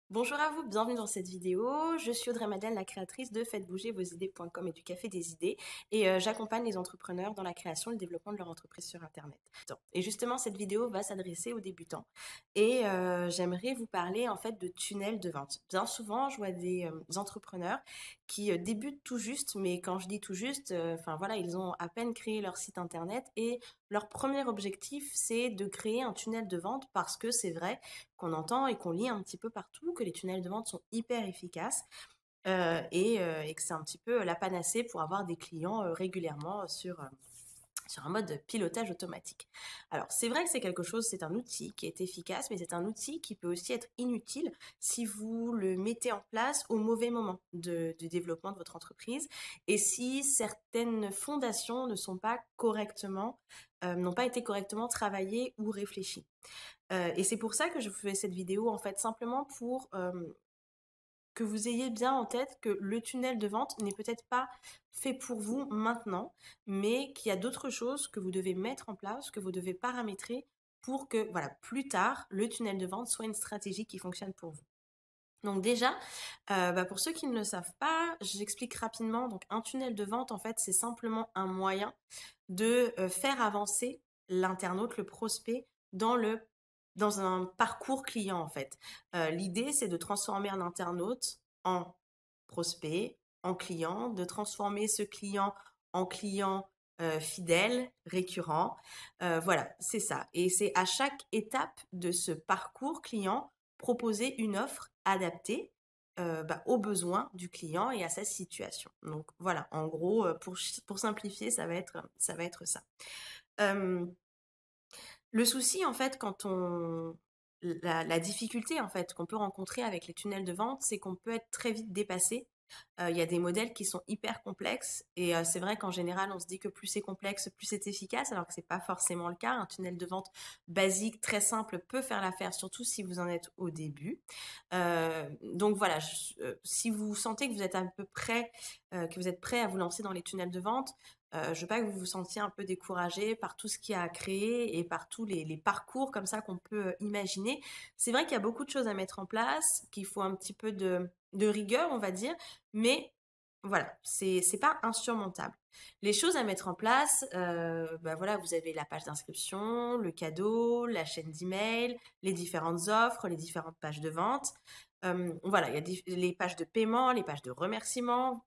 Bonjour à vous, bienvenue dans cette vidéo. Je suis Audrey Madeleine, la créatrice de faites-bouger-vos-idées.com et du Café des idées. Et j'accompagne les entrepreneurs dans la création et le développement de leur entreprise sur Internet. Et justement, cette vidéo va s'adresser aux débutants. Et j'aimerais vous parler en fait de tunnels de vente. Bien souvent, je vois des entrepreneurs qui débutent tout juste, mais quand je dis tout juste, enfin voilà, ils ont à peine créé leur site Internet et leur premier objectif, c'est de créer un tunnel de vente parce que c'est vrai qu'on entend et qu'on lit un petit peu partout, que les tunnels de vente sont hyper efficaces et que c'est un petit peu la panacée pour avoir des clients régulièrement sur un mode de pilotage automatique. Alors, c'est vrai que c'est quelque chose, c'est un outil qui est efficace, mais c'est un outil qui peut aussi être inutile si vous le mettez en place au mauvais moment du développement de votre entreprise et si certaines fondations ne sont pas correctement, n'ont pas été correctement travaillées ou réfléchies. Et c'est pour ça que je vous fais cette vidéo, en fait, simplement pour que vous ayez bien en tête que le tunnel de vente n'est peut-être pas fait pour vous maintenant, mais qu'il y a d'autres choses que vous devez mettre en place, que vous devez paramétrer pour que, voilà, plus tard, le tunnel de vente soit une stratégie qui fonctionne pour vous. Donc déjà, pour ceux qui ne le savent pas, j'explique rapidement. Donc un tunnel de vente, en fait, c'est simplement un moyen de faire avancer l'internaute, le prospect, dans un parcours client en fait. L'idée, c'est de transformer un internaute en prospect, en client, de transformer ce client en client fidèle, récurrent. Voilà, c'est ça. Et c'est à chaque étape de ce parcours client, proposer une offre adaptée aux besoins du client et à sa situation. Donc voilà, en gros, pour simplifier, ça va être ça. Euh, le souci, en fait, la difficulté, en fait, qu'on peut rencontrer avec les tunnels de vente, c'est qu'on peut être très vite dépassé. Il y a des modèles qui sont hyper complexes et c'est vrai qu'en général, on se dit que plus c'est complexe, plus c'est efficace, alors que c'est pas forcément le cas. Un tunnel de vente basique, très simple, peut faire l'affaire, surtout si vous en êtes au début. Donc voilà, si vous sentez que vous êtes à peu près, que vous êtes prêt à vous lancer dans les tunnels de vente, je veux pas que vous vous sentiez un peu découragé par tout ce qu'il y a à créer et par tous les parcours comme ça qu'on peut imaginer. C'est vrai qu'il y a beaucoup de choses à mettre en place, qu'il faut un petit peu de rigueur, on va dire, mais voilà, c'est pas insurmontable. Les choses à mettre en place, voilà, vous avez la page d'inscription, le cadeau, la chaîne d'email, les différentes offres, les différentes pages de vente. Voilà, il y a les pages de paiement, les pages de remerciement.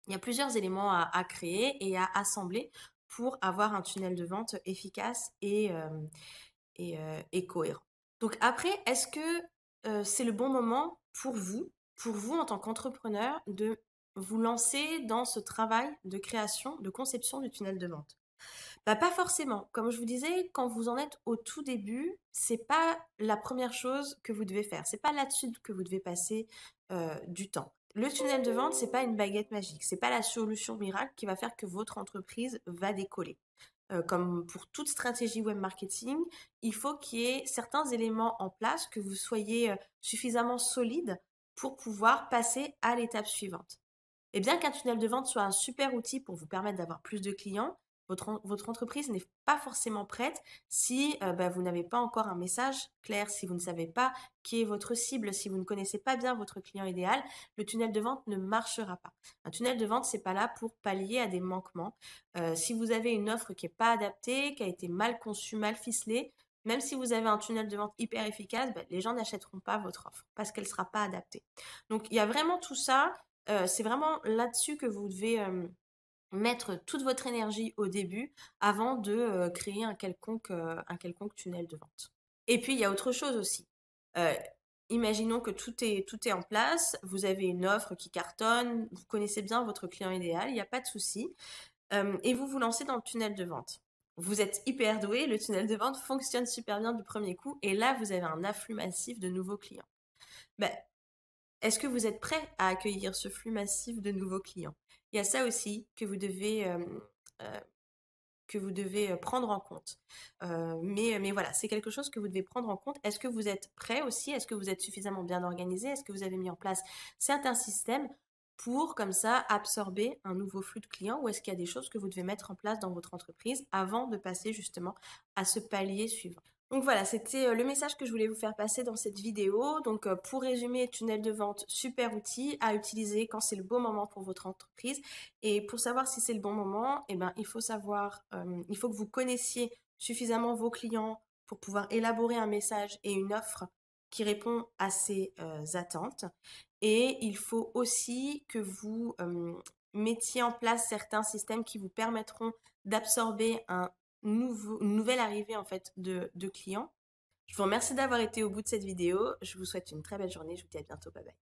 Il y a plusieurs éléments à créer et à assembler pour avoir un tunnel de vente efficace et cohérent. Donc après, est-ce que c'est le bon moment pour vous en tant qu'entrepreneur, de vous lancer dans ce travail de création, de conception du tunnel de vente? Pas forcément. Comme je vous disais, quand vous en êtes au tout début, c'est pas la première chose que vous devez faire. C'est pas là-dessus que vous devez passer du temps. Le tunnel de vente, c'est pas une baguette magique. C'est pas la solution miracle qui va faire que votre entreprise va décoller. Comme pour toute stratégie web marketing, il faut qu'il y ait certains éléments en place, que vous soyez suffisamment solide pour pouvoir passer à l'étape suivante. Et bien qu'un tunnel de vente soit un super outil pour vous permettre d'avoir plus de clients, votre entreprise n'est pas forcément prête si vous n'avez pas encore un message clair, si vous ne savez pas qui est votre cible, si vous ne connaissez pas bien votre client idéal, le tunnel de vente ne marchera pas. Un tunnel de vente, c'est pas là pour pallier à des manquements. Si vous avez une offre qui n'est pas adaptée, qui a été mal conçue, mal ficelée, même si vous avez un tunnel de vente hyper efficace, les gens n'achèteront pas votre offre parce qu'elle ne sera pas adaptée. Donc il y a vraiment tout ça. C'est vraiment là-dessus que vous devez mettre toute votre énergie au début avant de créer un quelconque tunnel de vente. Et puis, il y a autre chose aussi. Euh, Imaginons que tout est en place, vous avez une offre qui cartonne, vous connaissez bien votre client idéal, il n'y a pas de souci, et vous vous lancez dans le tunnel de vente. Vous êtes hyper doué, le tunnel de vente fonctionne super bien du premier coup, et là, vous avez un afflux massif de nouveaux clients. Ben, est-ce que vous êtes prêt à accueillir ce flux massif de nouveaux clients? Il y a ça aussi que vous devez prendre en compte. Mais voilà, c'est quelque chose que vous devez prendre en compte. Est-ce que vous êtes prêt aussi? Est-ce que vous êtes suffisamment bien organisé? Est-ce que vous avez mis en place certains systèmes pour, comme ça, absorber un nouveau flux de clients? Ou est-ce qu'il y a des choses que vous devez mettre en place dans votre entreprise avant de passer justement à ce palier suivant? Donc voilà, c'était le message que je voulais vous faire passer dans cette vidéo. Donc pour résumer, tunnel de vente, super outil à utiliser quand c'est le bon moment pour votre entreprise. Et pour savoir si c'est le bon moment, eh ben, il faut savoir, il faut que vous connaissiez suffisamment vos clients pour pouvoir élaborer un message et une offre qui répond à ces attentes. Et il faut aussi que vous mettiez en place certains systèmes qui vous permettront d'absorber une nouvelle arrivée en fait de clients. Je vous remercie d'avoir été au bout de cette vidéo. Je vous souhaite une très belle journée. Je vous dis à bientôt. Bye bye.